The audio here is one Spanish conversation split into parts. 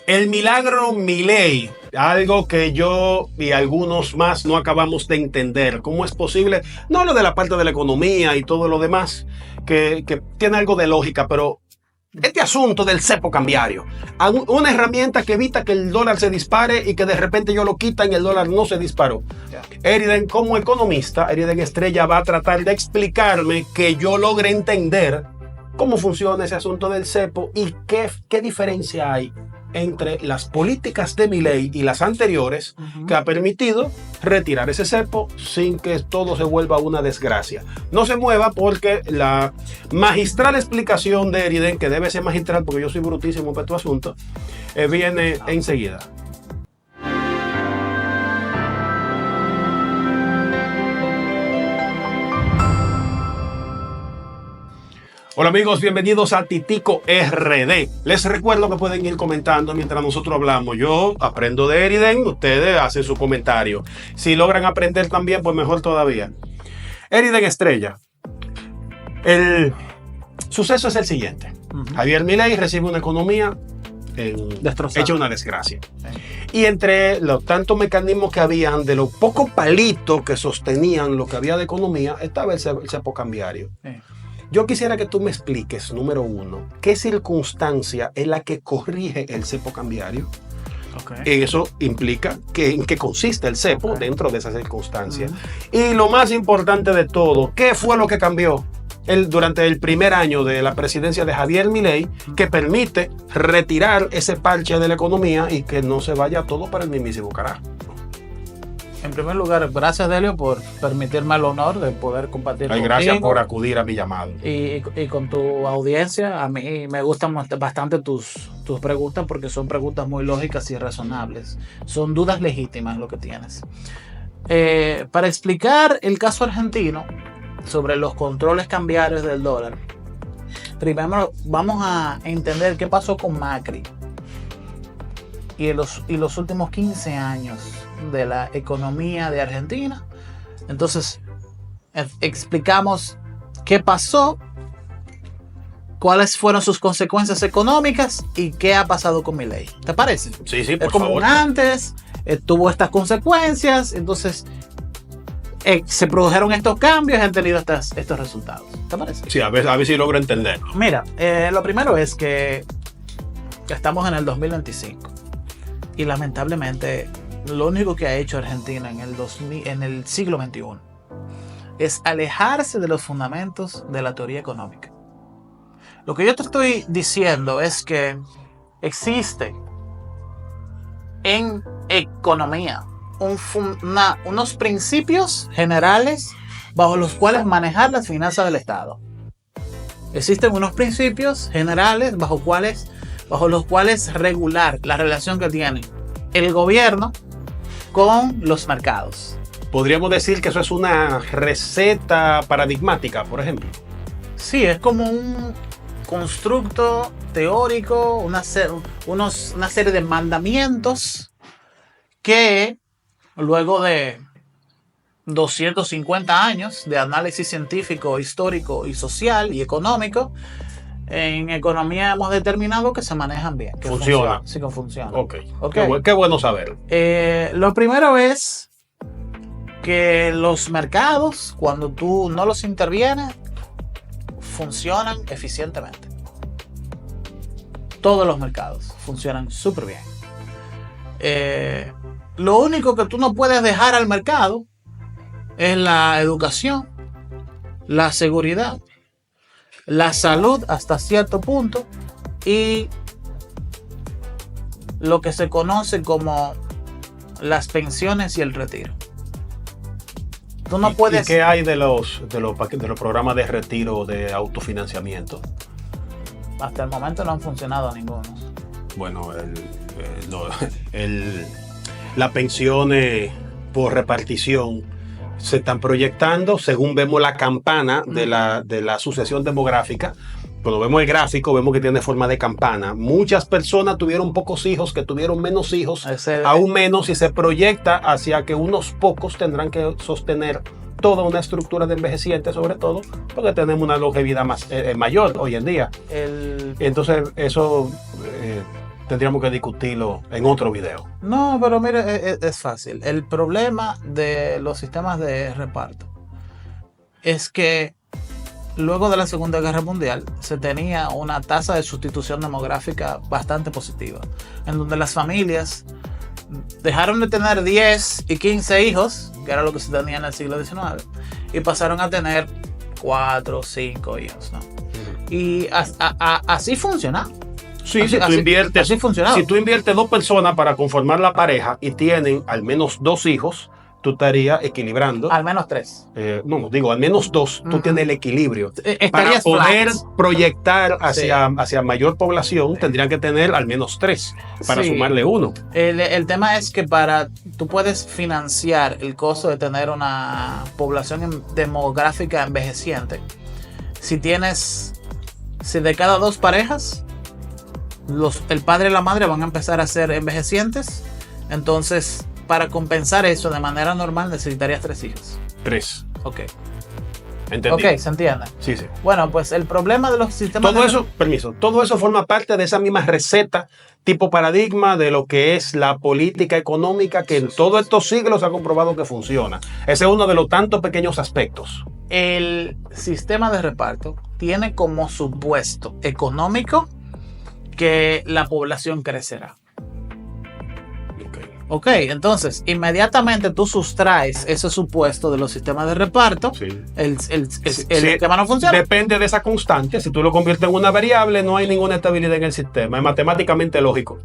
El milagro Milei, algo que yo y algunos más no acabamos de entender. ¿Cómo es posible? No lo de la parte de la economía y todo lo demás, que tiene algo de lógica, pero este asunto del cepo cambiario, una herramienta que evita que el dólar se dispare y que de repente yo lo quitan y el dólar no se disparó. Eriden, como economista, Eriden Estrella va a tratar de explicarme que yo logre entender cómo funciona ese asunto del cepo y qué diferencia hay entre las políticas de Milei y las anteriores que ha permitido retirar ese cepo sin que todo se vuelva una desgracia. No se mueva porque la magistral explicación de Eriden, que debe ser magistral porque yo soy brutísimo para tu asunto, viene enseguida. Hola amigos, bienvenidos a Titico RD. Les recuerdo que pueden ir comentando mientras nosotros hablamos. Yo aprendo de Eriden, ustedes hacen su comentario. Si logran aprender también, pues mejor todavía. Eriden Estrella. El suceso es el siguiente. Javier Milei recibe una economía hecha una desgracia. Y entre los tantos mecanismos que habían, de los pocos palitos que sostenían lo que había de economía, estaba el cepo cambiario. Yo quisiera que tú me expliques, número uno, qué circunstancia es la que corrige el cepo cambiario. Eso implica en qué consiste el cepo dentro de esa circunstancia. Y lo más importante de todo, ¿qué fue lo que cambió durante el primer año de la presidencia de Javier Milei que permite retirar ese parche de la economía y que no se vaya todo para el mismísimo carajo? En primer lugar, gracias Delio por permitirme el honor de poder compartir contigo. Gracias por acudir a mi llamado. Y con tu audiencia. A mí me gustan bastante tus preguntas porque son preguntas muy lógicas y razonables. Son dudas legítimas lo que tienes. Para explicar el caso argentino sobre los controles cambiarios del dólar, primero vamos a entender qué pasó con Macri y los últimos 15 años de la economía de Argentina. Entonces explicamos qué pasó, cuáles fueron sus consecuencias económicas y qué ha pasado con Milei. ¿Te parece? Sí, por es como favor. Antes tuvo estas consecuencias, entonces se produjeron estos cambios y han tenido estos resultados. ¿Te parece? Sí, a ver si logro entender. Mira, lo primero es que estamos en el 2025 y lamentablemente lo único que ha hecho Argentina en el siglo XXI es alejarse de los fundamentos de la teoría económica. Lo que yo te estoy diciendo es que existe en economía unos principios generales bajo los cuales manejar las finanzas del Estado. Existen unos principios generales bajo los cuales regular la relación que tiene el gobierno con los mercados. Podríamos decir que eso es una receta paradigmática, por ejemplo. Sí, es como un constructo teórico, una serie de mandamientos que luego de 250 años de análisis científico, histórico y social y económico, en economía hemos determinado que se manejan bien. Que funciona. Sí, que funciona. Okay. Qué bueno saber. Lo primero es que los mercados, cuando tú no los intervienes, funcionan eficientemente. Todos los mercados funcionan súper bien. Lo único que tú no puedes dejar al mercado es la educación, la seguridad, la salud hasta cierto punto y lo que se conoce como las pensiones y el retiro. Tú no puedes... ¿Y qué hay de los programas de retiro de autofinanciamiento? Hasta el momento no han funcionado ninguno. Bueno, las pensiones por repartición se están proyectando, según vemos la campana de la Asociación Demográfica. Cuando vemos el gráfico, vemos que tiene forma de campana. Muchas personas tuvieron pocos hijos, que tuvieron menos hijos, aún menos, y se proyecta hacia que unos pocos tendrán que sostener toda una estructura de envejecientes, sobre todo porque tenemos una longevidad mayor hoy en día. Entonces, eso tendríamos que discutirlo en otro video. No, pero mire, es fácil. El problema de los sistemas de reparto es que luego de la Segunda Guerra Mundial se tenía una tasa de sustitución demográfica bastante positiva, en donde las familias dejaron de tener 10 y 15 hijos, que era lo que se tenía en el siglo XIX, y pasaron a tener 4 o 5 hijos, ¿no? Y así funciona. Sí, así, así funcionaba. Si tú inviertes 2 personas para conformar la pareja y tienen al menos 2 hijos, tú estarías equilibrando. Al menos 3. No, digo, al menos 2, tú tienes el equilibrio. Para Estarías poder flat. proyectar hacia mayor población, tendrían que tener al menos 3 para sumarle 1. El tema es que tú puedes financiar el costo de tener una población demográfica envejeciente. Si de cada 2 parejas, el padre y la madre van a empezar a ser envejecientes, entonces para compensar eso de manera normal necesitarías 3 hijos. 3. Ok. ¿Entendí? Ok, se entiende. Sí, sí. Bueno, pues el problema de los sistemas... Todo eso forma parte de esa misma receta, tipo paradigma de lo que es la política económica que en todos estos siglos se ha comprobado que funciona. Ese es uno de los tantos pequeños aspectos. El sistema de reparto tiene como supuesto económico que la población crecerá. Ok, entonces inmediatamente tú sustraes ese supuesto de los sistemas de reparto, Sí. el sistema no funciona. Depende de esa constante. Si tú lo conviertes en una variable, no hay ninguna estabilidad en el sistema. Es matemáticamente lógico.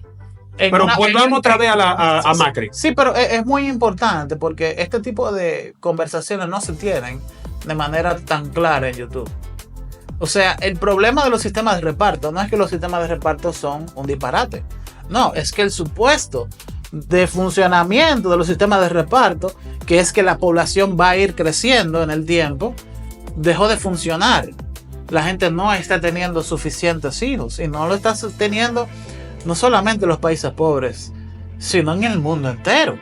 Pero volvamos otra vez a Macri. Sí, pero es muy importante porque este tipo de conversaciones no se tienen de manera tan clara en YouTube. O sea, el problema de los sistemas de reparto no es que los sistemas de reparto son un disparate. No, es que el supuesto de funcionamiento de los sistemas de reparto, que es que la población va a ir creciendo en el tiempo, dejó de funcionar. La gente no está teniendo suficientes hijos y no lo está teniendo no solamente en los países pobres, sino en el mundo entero.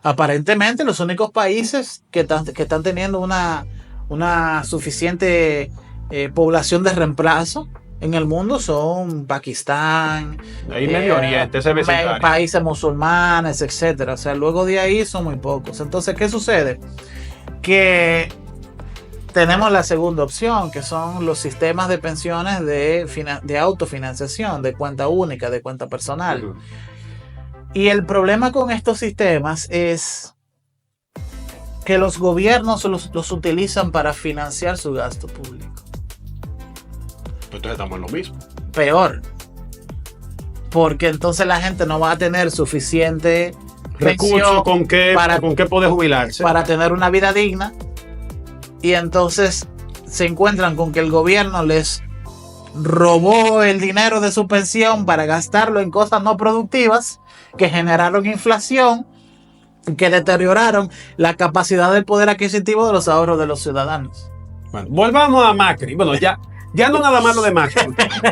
Aparentemente los únicos países que están teniendo una suficiente población de reemplazo en el mundo son Pakistán, Ahí Medio Oriente, ese vecindario. países musulmanes, etcétera. O sea, luego de ahí son muy pocos. Entonces, ¿qué sucede? Que tenemos la segunda opción, que son los sistemas de pensiones de autofinanciación, de cuenta única, de cuenta personal. Uh-huh. Y el problema con estos sistemas es que los gobiernos los utilizan para financiar su gasto público. Entonces estamos en lo mismo. Peor, porque entonces la gente no va a tener suficiente Recursos con qué poder jubilarse. para tener una vida digna, y entonces se encuentran con que el gobierno les robó el dinero de su pensión para gastarlo en cosas no productivas que generaron inflación, que deterioraron la capacidad del poder adquisitivo de los ahorros de los ciudadanos. Bueno, volvamos a Macri. Bueno, ya no nada más lo de Macri.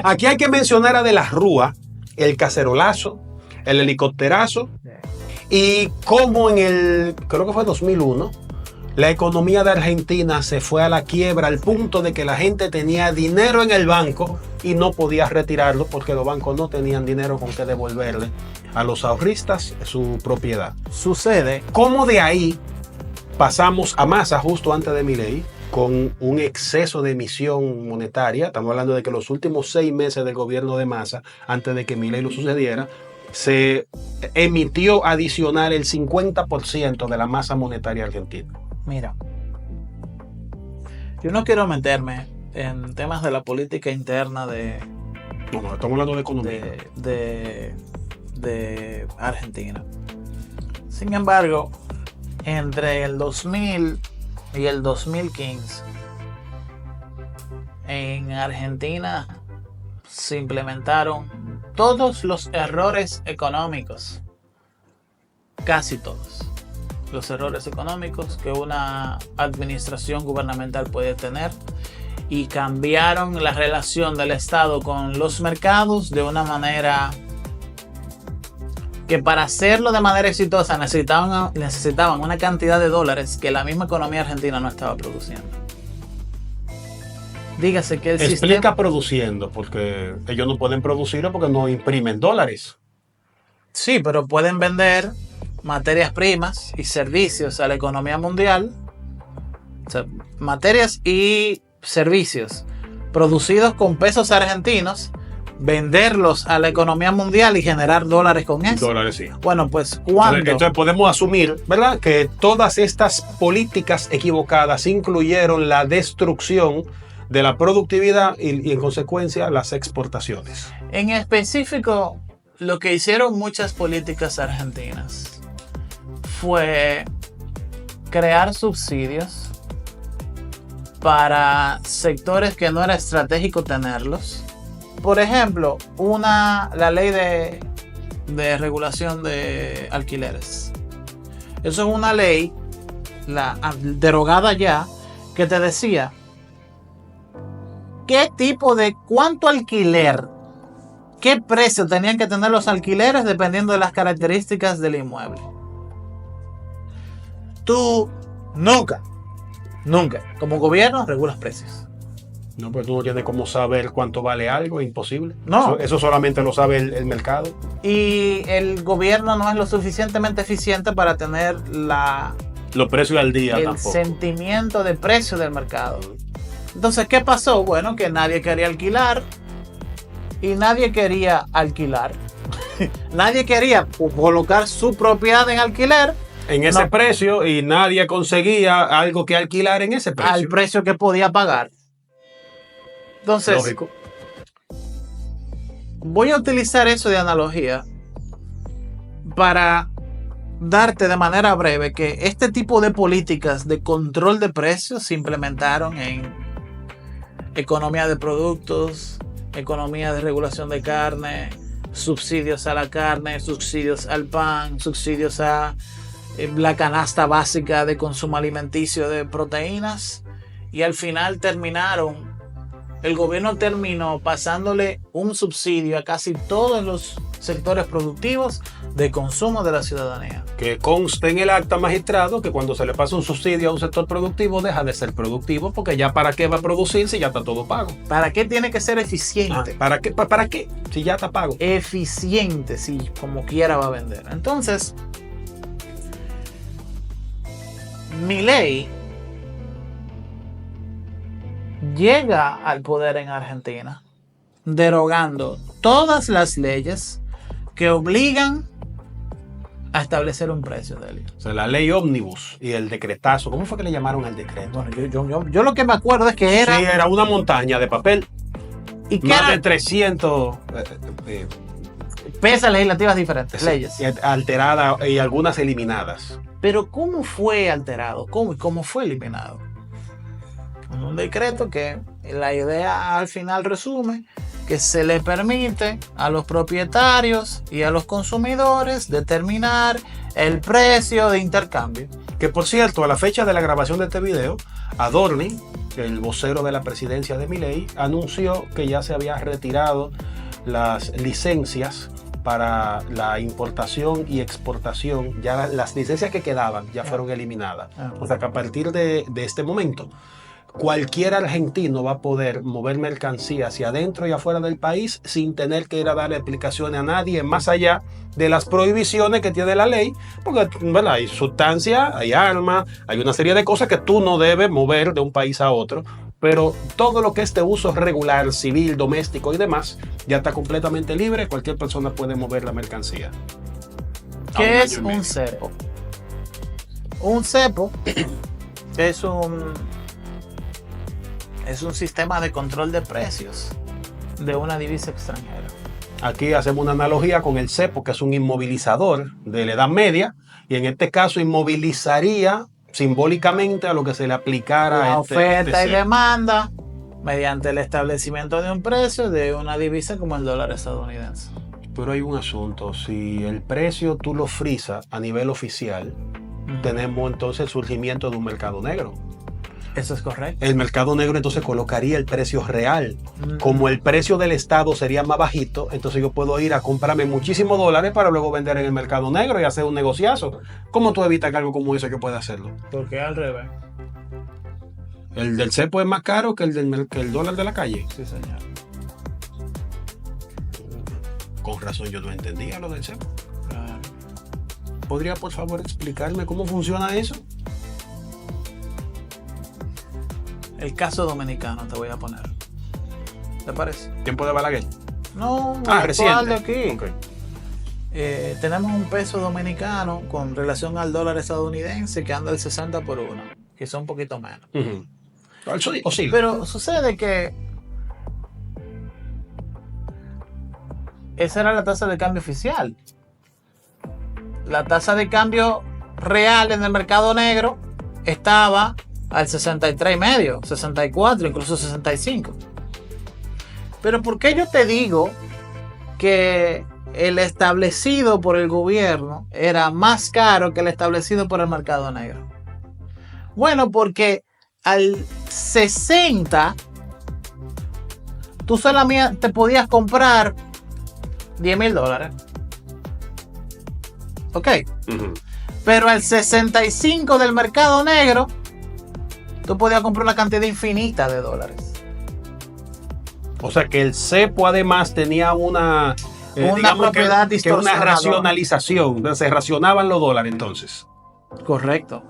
Aquí hay que mencionar a De la Rúa, el cacerolazo, el helicópterazo, y cómo creo que fue 2001, la economía de Argentina se fue a la quiebra al punto de que la gente tenía dinero en el banco y no podía retirarlo porque los bancos no tenían dinero con que devolverle a los ahorristas su propiedad. Sucede. ¿Cómo de ahí pasamos a Massa justo antes de Milei con un exceso de emisión monetaria? Estamos hablando de que los últimos 6 meses del gobierno de Massa, antes de que Milei lo sucediera, se emitió adicional el 50% de la masa monetaria argentina. Mira, yo no quiero meterme en temas de la política interna No, estamos hablando de economía. de Argentina. Sin embargo, entre el 2000 y el 2015, en Argentina se implementaron todos los errores económicos, casi todos los errores económicos que una administración gubernamental puede tener, y cambiaron la relación del Estado con los mercados de una manera que, para hacerlo de manera exitosa, necesitaban una cantidad de dólares que la misma economía argentina no estaba produciendo. Dígase que el Explica sistema... produciendo, porque ellos no pueden producirlo porque no imprimen dólares. Sí, pero pueden vender materias primas y servicios a la economía mundial. O sea, materias y servicios producidos con pesos argentinos, venderlos a la economía mundial y generar dólares con eso. Dólares, sí. Bueno, pues cuando... Entonces podemos asumir, ¿verdad?, que todas estas políticas equivocadas incluyeron la destrucción de la productividad y en consecuencia las exportaciones. En específico, lo que hicieron muchas políticas argentinas fue crear subsidios para sectores que no era estratégico tenerlos. Por ejemplo, la ley de regulación de alquileres. Eso es una ley derogada ya, que te decía cuánto alquiler, qué precio tenían que tener los alquileres dependiendo de las características del inmueble. Tú nunca, como gobierno, regulas precios. No, pues tú no tienes cómo saber cuánto vale algo, es imposible. No. Eso solamente lo sabe el mercado. Y el gobierno no es lo suficientemente eficiente para tener los precios al día el tampoco. sentimiento de precio del mercado. Entonces, ¿qué pasó? Bueno, que nadie quería alquilar. Y nadie quería alquilar. Nadie quería colocar su propiedad en alquiler. En ese precio, y nadie conseguía algo que alquilar en ese precio. Al precio que podía pagar. Entonces, lógico. Voy a utilizar eso de analogía para darte de manera breve que este tipo de políticas de control de precios se implementaron en economía de productos, economía de regulación de carne, subsidios a la carne, subsidios al pan, subsidios a la canasta básica de consumo alimenticio de proteínas, y al final el gobierno terminó pasándole un subsidio a casi todos los sectores productivos de consumo de la ciudadanía. Que conste en el acta, magistrado, que cuando se le pasa un subsidio a un sector productivo deja de ser productivo, porque ya para qué va a producir si ya está todo pago. ¿Para qué tiene que ser eficiente? ¿Para qué? Si ya está pago. Eficiente, si como quiera va a vender. Entonces, Milei llega al poder en Argentina derogando todas las leyes que obligan a establecer un precio de él. O sea, la ley ómnibus y el decretazo. ¿Cómo fue que le llamaron al decreto? Bueno, yo lo que me acuerdo es que era... Sí, era una montaña de papel. ¿Y qué más era? de 300 Pesas legislativas diferentes, leyes. alteradas y algunas eliminadas. Pero ¿cómo fue alterado? ¿Cómo fue eliminado? Con un decreto que la idea al final resume que se le permite a los propietarios y a los consumidores determinar el precio de intercambio. Que por cierto, a la fecha de la grabación de este video, Adorni, el vocero de la presidencia de Milei, anunció que ya se había retirado las licencias para la importación y exportación. Ya las licencias que quedaban ya fueron eliminadas. O sea que a partir de este momento, cualquier argentino va a poder mover mercancía hacia adentro y afuera del país sin tener que ir a darle explicaciones a nadie, más allá de las prohibiciones que tiene la ley, porque ¿verdad? Hay sustancia, hay armas, hay una serie de cosas que tú no debes mover de un país a otro, pero todo lo que es de uso regular, civil, doméstico y demás, ya está completamente libre, cualquier persona puede mover la mercancía. ¿Qué es un cepo? Un cepo es un sistema de control de precios de una divisa extranjera. Aquí hacemos una analogía con el cepo, que es un inmovilizador de la Edad Media, y en este caso inmovilizaría simbólicamente a lo que se le aplicara la a oferta y demanda mediante el establecimiento de un precio de una divisa como el dólar estadounidense. Pero hay un asunto, si el precio tú lo frisas a nivel oficial, tenemos entonces el surgimiento de un mercado negro. Eso es correcto. El mercado negro entonces colocaría el precio real. Como el precio del Estado sería más bajito, entonces yo puedo ir a comprarme muchísimos dólares para luego vender en el mercado negro y hacer un negociazo. ¿Cómo tú evitas que algo como eso yo pueda hacerlo? Porque al revés. ¿El del cepo es más caro que el dólar de la calle? Sí, señor. Con razón yo no entendía lo del cepo. ¿podría por favor explicarme cómo funciona eso? El caso dominicano te voy a poner. ¿Te parece? ¿Tiempo de Balaguer? No, Ah, actual reciente. de aquí. Ok. Tenemos un peso dominicano con relación al dólar estadounidense que anda el 60 por 1, que son un poquito menos. Ujú. Eso oscila. Pero sucede que esa era la tasa de cambio oficial. La tasa de cambio real en el mercado negro estaba al 63,5, 64, incluso 65. Pero ¿por qué yo te digo que el establecido por el gobierno era más caro que el establecido por el mercado negro? Bueno, porque al 60 tú solamente podías comprar $10,000. Ok. Ujú. Pero al 65 del mercado negro, tú podías comprar una cantidad infinita de dólares. O sea que el cepo además tenía una propiedad que una distorsionadora. racionalización. Entonces, se racionaban los dólares entonces. Correcto.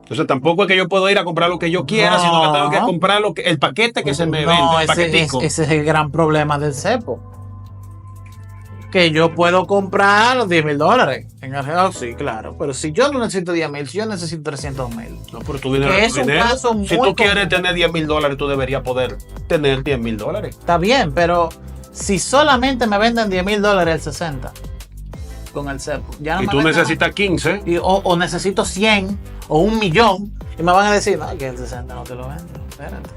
Entonces tampoco es que yo puedo ir a comprar lo que yo quiera, No. sino que tengo que comprar el paquete que se me vende, No, el paquetico. ese es el gran problema del cepo. Que yo puedo comprar los $10,000. En el real, sí, claro. Pero si yo no necesito 10,000, si yo necesito 300,000. No, pero tú vienes Que a es tu un dinero. caso muy Si tú quieres complejo. tener $10,000, tú deberías poder tener $10,000. Está bien, pero si solamente me venden $10,000 el 60 con el cepo, ya no Y me tú venden necesitas 15. o necesito 100 o 1,000,000 y me van a decir, no, que el 60 no te lo vendo. Espérate.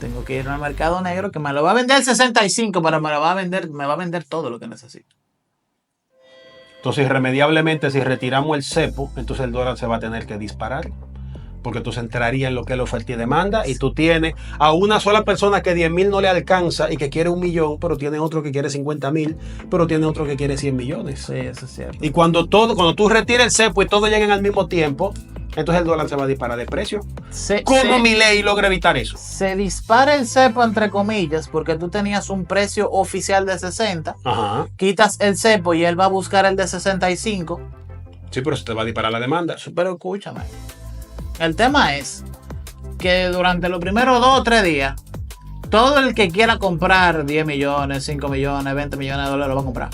Tengo que ir al mercado negro que me lo va a vender el 65, pero me va a vender todo lo que necesito. Entonces, irremediablemente, si retiramos el cepo, entonces el dólar se va a tener que disparar. Porque entonces entraría en lo que es la oferta y demanda. Y tú tienes a una sola persona que 10,000 no le alcanza y que quiere 1,000,000, pero tiene otro que quiere 50,000, pero tiene otro que quiere 100 millones. Sí, eso es cierto. Y cuando tú retires el cepo y todos lleguen al mismo tiempo, entonces el dólar se va a disparar de precio. ¿Cómo Milei logra evitar eso? Se dispara el cepo entre comillas porque tú tenías un precio oficial de 60, Ajá. quitas el cepo y él va a buscar el de 65. Sí, pero se te va a disparar la demanda. Pero escúchame. El tema es que durante los primeros 2 o 3 días, todo el que quiera comprar 10 millones, 5 millones, 20 millones de dólares lo va a comprar.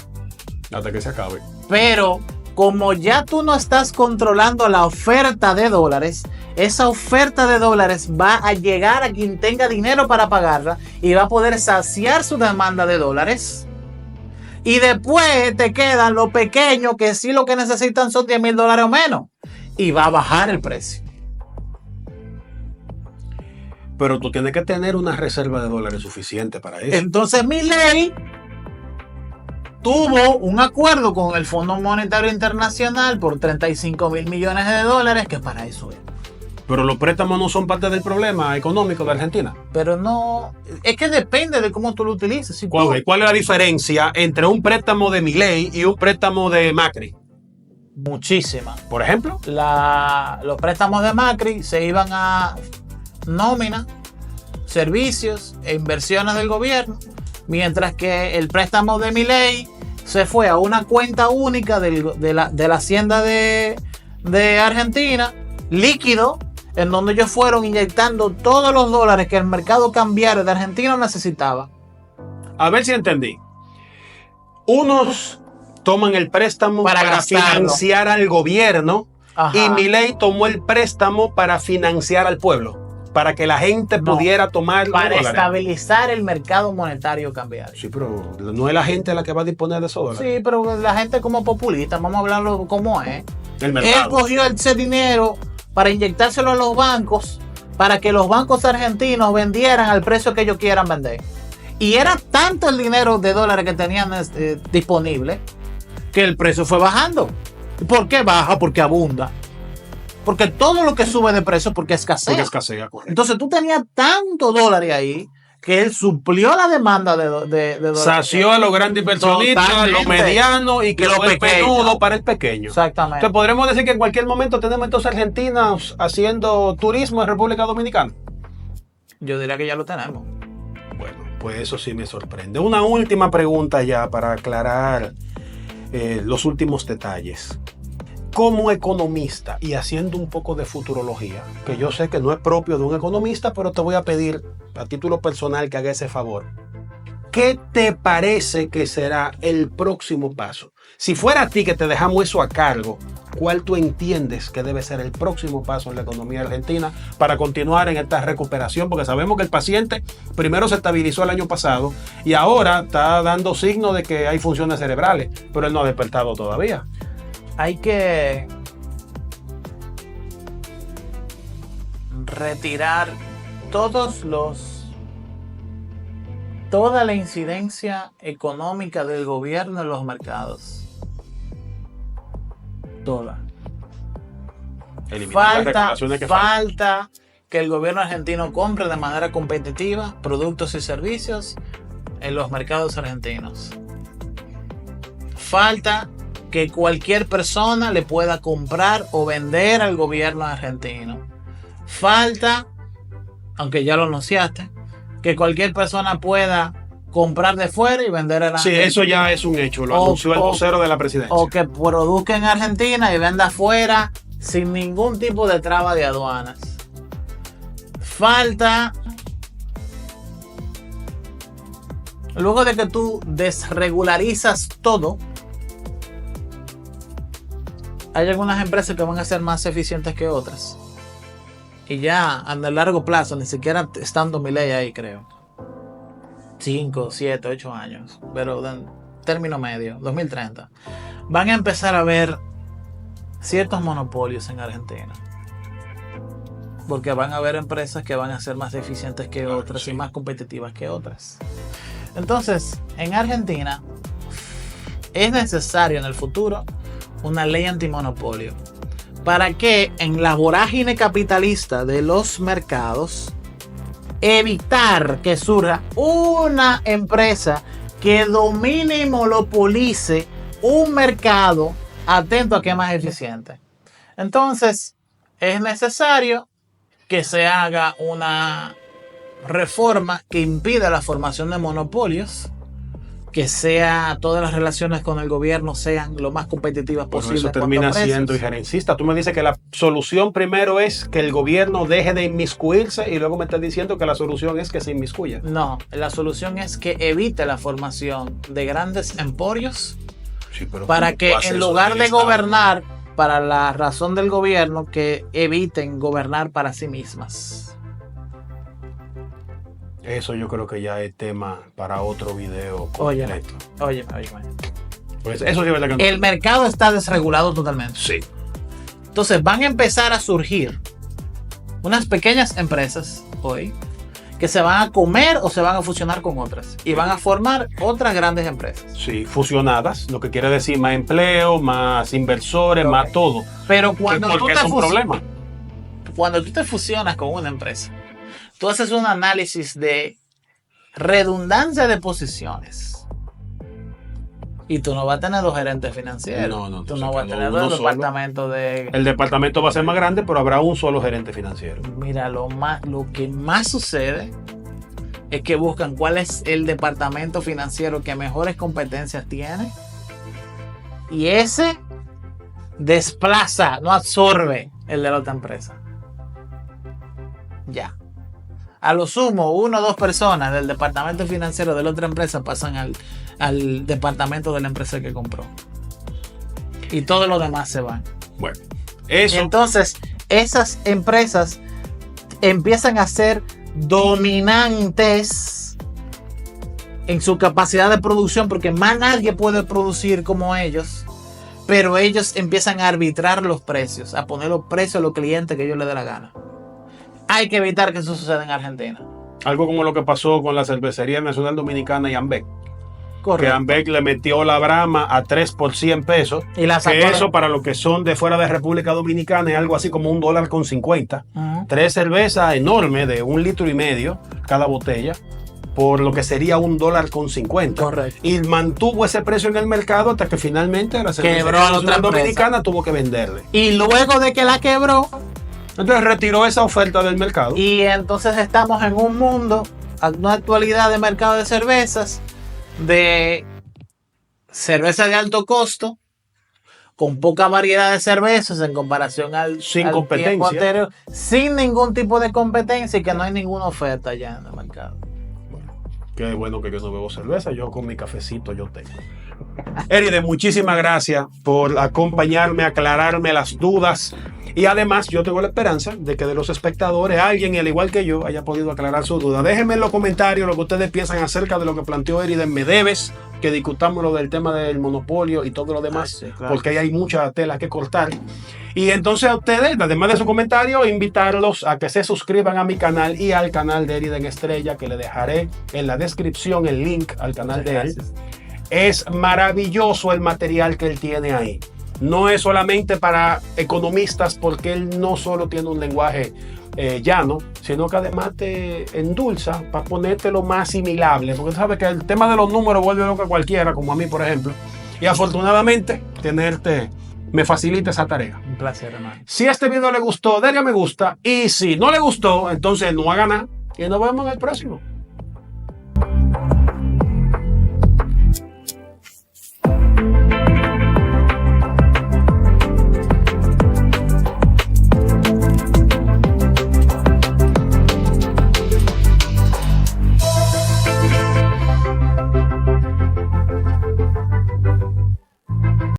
Hasta que se acabe. Pero como ya tú no estás controlando la oferta de dólares, esa oferta de dólares va a llegar a quien tenga dinero para pagarla y va a poder saciar su demanda de dólares. Y después te quedan los pequeños que sí lo que necesitan son $10,000 o menos. Y va a bajar el precio. Pero tú tienes que tener una reserva de dólares suficiente para eso. Entonces Milei tuvo un acuerdo con el Fondo Monetario Internacional por $35,000 millones de dólares, que para eso es. Pero los préstamos no son parte del problema económico de Argentina. Pero no, es que depende de cómo tú lo utilices. Si tú- ¿Cuál es la diferencia entre un préstamo de Milei y un préstamo de Macri? Muchísima. Por ejemplo. Los préstamos de Macri se iban a nómina, servicios e inversiones del gobierno, mientras que el préstamo de Milei se fue a una cuenta única de la hacienda de Argentina, líquido, en donde ellos fueron inyectando todos los dólares que el mercado cambiario de Argentina necesitaba. A ver si entendí. Unos toman el préstamo Para para gastarlo. financiar al gobierno. Ajá. Y Milei tomó el préstamo para financiar al pueblo, para que la gente No, pudiera tomar los para dólares. estabilizar el mercado monetario cambiario. Sí, pero no es la gente la que va a disponer de esos dólares. Sí, pero la gente como populista, vamos a hablarlo como es. El Él mercado. cogió ese dinero para inyectárselo a los bancos, para que los bancos argentinos vendieran al precio que ellos quieran vender. Y era tanto el dinero de dólares que tenían disponible que el precio fue bajando. ¿Por qué baja? Porque abunda. Porque todo lo que sube de precio porque escasea. Porque escasea, correcto. Entonces tú tenías tanto dólares ahí que él suplió la demanda de dólares. Sació a los grandes inversionistas, a los Totalmente. medianos y que Lo lo el pequeño. penudo para el pequeño. Exactamente. Entonces podremos decir que en cualquier momento tenemos entonces argentinos haciendo turismo en República Dominicana. Yo diría que ya lo tenemos. Bueno, pues eso sí me sorprende. Una última pregunta ya para aclarar los últimos detalles. como economista y haciendo un poco de futurología, que yo sé que no es propio de un economista, pero te voy a pedir a título personal que haga ese favor. ¿Qué te parece que será el próximo paso? Si fuera a ti que te dejamos eso a cargo, ¿cuál tú entiendes que debe ser el próximo paso en la economía argentina para continuar en esta recuperación? Porque sabemos que el paciente primero se estabilizó el año pasado y ahora está dando signos de que hay funciones cerebrales, pero él no ha despertado todavía. Hay que retirar toda la incidencia económica del gobierno en los mercados. Toda. Falta que el gobierno argentino compre de manera competitiva productos y servicios en los mercados argentinos. Falta que cualquier persona le pueda comprar o vender al gobierno argentino. Falta, aunque ya lo anunciaste, que cualquier persona pueda comprar de fuera y vender en Argentina. Sí, eso ya es un hecho, lo anunció el vocero de la presidencia. O que produzca en Argentina y venda afuera sin ningún tipo de traba de aduanas. Falta, luego de que tú desregularizas todo, hay algunas empresas que van a ser más eficientes que otras. Y ya a largo plazo, ni siquiera estando mi ley ahí, creo. 5, 7, 8 años. Pero en término medio, 2030. Van a empezar a ver ciertos monopolios en Argentina. Porque van a haber empresas que van a ser más eficientes que otras y más competitivas que otras. Entonces, en Argentina es necesario en el futuro una ley antimonopolio. Para que en la vorágine capitalista de los mercados, evitar que surja una empresa que domine y monopolice un mercado atento a que es más eficiente. Entonces, es necesario que se haga una reforma que impida la formación de monopolios, que todas las relaciones con el gobierno sean lo más competitivas posible. Eso termina siendo injerencista. Tú me dices que la solución primero es que el gobierno deje de inmiscuirse y luego me estás diciendo que la solución es que se inmiscuya. No, la solución es que evite la formación de grandes emporios, sí, para que en lugar de gobernar para la razón del gobierno, que eviten gobernar para sí mismas. Eso yo creo que ya es tema para otro video completo. Oye. Pues eso sí es verdad que no. El mercado está desregulado totalmente. Sí. Entonces van a empezar a surgir unas pequeñas empresas hoy que se van a comer o se van a fusionar con otras y van a formar otras grandes empresas. Sí, fusionadas, lo que quiere decir más empleo, más inversores, más todo. Pero cuando tú te fusionas con una empresa, tú haces un análisis de redundancia de posiciones y tú no vas a tener dos gerentes financieros. No, tú no vas a tener dos departamentos de... El departamento va a ser más grande, pero habrá un solo gerente financiero. Mira, lo que más sucede es que buscan cuál es el departamento financiero que mejores competencias tiene y ese desplaza, no absorbe el de la otra empresa. Ya. A lo sumo, 1 o 2 personas del departamento financiero de la otra empresa pasan al departamento de la empresa que compró. Y todos los demás se van. Bueno, eso. Entonces, esas empresas empiezan a ser dominantes en su capacidad de producción, porque más nadie puede producir como ellos. Pero ellos empiezan a arbitrar los precios, a poner los precios a los clientes que ellos les dé la gana. Hay que evitar que eso suceda en Argentina. Algo como lo que pasó con la Cervecería Nacional Dominicana y Ambec. Correcto. Que Ambec le metió la Brahma a 3 por 100 pesos. Y la sacó. Que eso para los que son de fuera de República Dominicana es algo así como $1.50. Uh-huh. 3 cervezas enormes de 1,5 litros cada botella, por lo que sería $1.50. Correcto. Y mantuvo ese precio en el mercado hasta que finalmente la Cervecería Nacional Dominicana tuvo que venderle. Y luego de que la quebró, entonces retiró esa oferta del mercado. Y entonces estamos en un mundo, en una actualidad de mercado de cervezas, de cerveza de alto costo, con poca variedad de cervezas en comparación al Sin al competencia. tiempo anterior, sin ningún tipo de competencia y que no hay ninguna oferta ya en el mercado. Qué bueno que yo no bebo cerveza, yo con mi cafecito yo tengo. Eriden, muchísimas gracias por acompañarme, aclararme las dudas. Y además yo tengo la esperanza de que de los espectadores alguien, al igual que yo, haya podido aclarar sus dudas. Déjenme en los comentarios lo que ustedes piensan acerca de lo que planteó Eriden. Me debes que discutamos lo del tema del monopolio y todo lo demás, Sí, claro. porque ahí hay mucha tela que cortar. Y entonces a ustedes, además de su comentario, invitarlos a que se suscriban a mi canal y al canal de Eriden Estrella, que le dejaré en la descripción el link al canal de él. Gracias. Es maravilloso el material que él tiene ahí. No es solamente para economistas, porque él no solo tiene un lenguaje llano, sino que además te endulza para ponértelo más asimilable. Porque tú sabes que el tema de los números vuelve loco a cualquiera, como a mí, por ejemplo. Y afortunadamente, tenerte me facilita esa tarea. Un placer, hermano. Si este video le gustó, denle a me gusta. Y si no le gustó, entonces no haga nada. Y nos vemos en el próximo.